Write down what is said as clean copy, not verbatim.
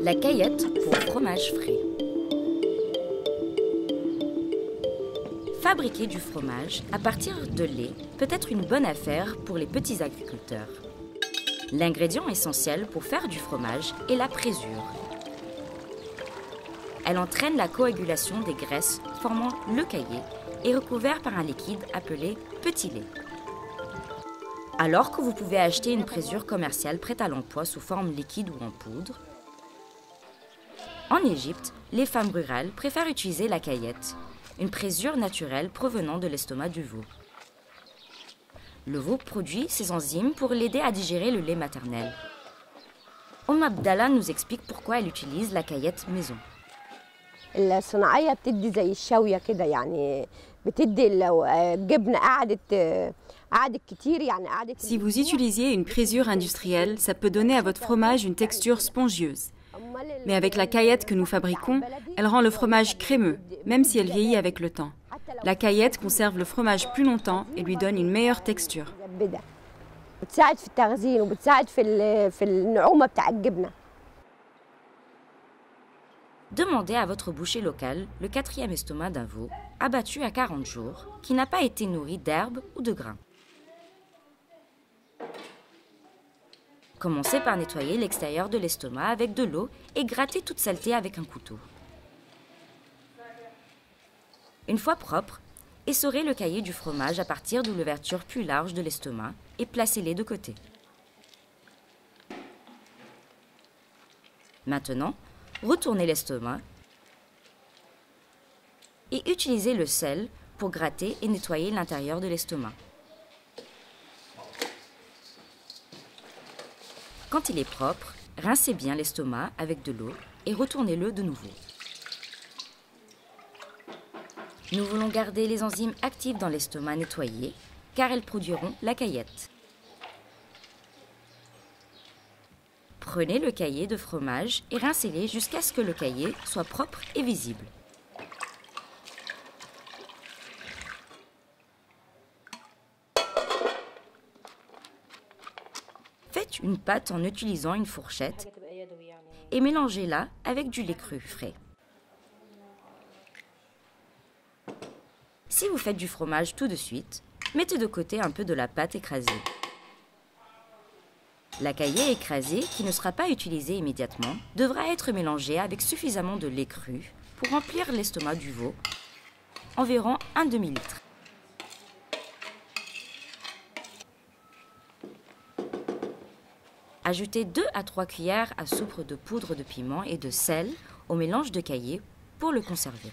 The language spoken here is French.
La caillette pour fromage frais. Fabriquer du fromage à partir de lait peut être une bonne affaire pour les petits agriculteurs. L'ingrédient essentiel pour faire du fromage est la présure. Elle entraîne la coagulation des graisses formant le caillé et recouvert par un liquide appelé petit lait. Alors que vous pouvez acheter une présure commerciale prête à l'emploi sous forme liquide ou en poudre, en Égypte, les femmes rurales préfèrent utiliser la caillette, une présure naturelle provenant de l'estomac du veau. Le veau produit ses enzymes pour l'aider à digérer le lait maternel. Abdallah nous explique pourquoi elle utilise la caillette maison. الصناعية بتدي زي الشوية كده يعني بتدي لو جبنة قعدت كتير يعني قعدت. Si vous utilisiez une présure industrielle, ça peut donner à votre fromage une texture spongieuse. Mais avec la caillette que nous fabriquons, elle rend le fromage crémeux, même si elle vieillit avec le temps. La caillette conserve le fromage plus longtemps et lui donne une meilleure texture. بتساعد في التخزين وبتساعد في النعومة بتاع الجبنة. Demandez à votre boucher local le 4e estomac d'un veau, abattu à 40 jours, qui n'a pas été nourri d'herbes ou de grains. Commencez par nettoyer l'extérieur de l'estomac avec de l'eau et gratter toute saleté avec un couteau. Une fois propre, essorez le caillé du fromage à partir de l'ouverture plus large de l'estomac et placez-les de côté. Maintenant, retournez l'estomac et utilisez le sel pour gratter et nettoyer l'intérieur de l'estomac. Quand il est propre, rincez bien l'estomac avec de l'eau et retournez-le de nouveau. Nous voulons garder les enzymes actives dans l'estomac nettoyé car elles produiront la caillette. Prenez le caillé de fromage et rincez-les jusqu'à ce que le caillé soit propre et visible. Faites une pâte en utilisant une fourchette et mélangez-la avec du lait cru frais. Si vous faites du fromage tout de suite, mettez de côté un peu de la pâte écrasée. La caillée écrasée, qui ne sera pas utilisée immédiatement, devra être mélangée avec suffisamment de lait cru pour remplir l'estomac du veau, environ un demi-litre. Ajoutez 2 à 3 cuillères à soupe de poudre de piment et de sel au mélange de caillé pour le conserver.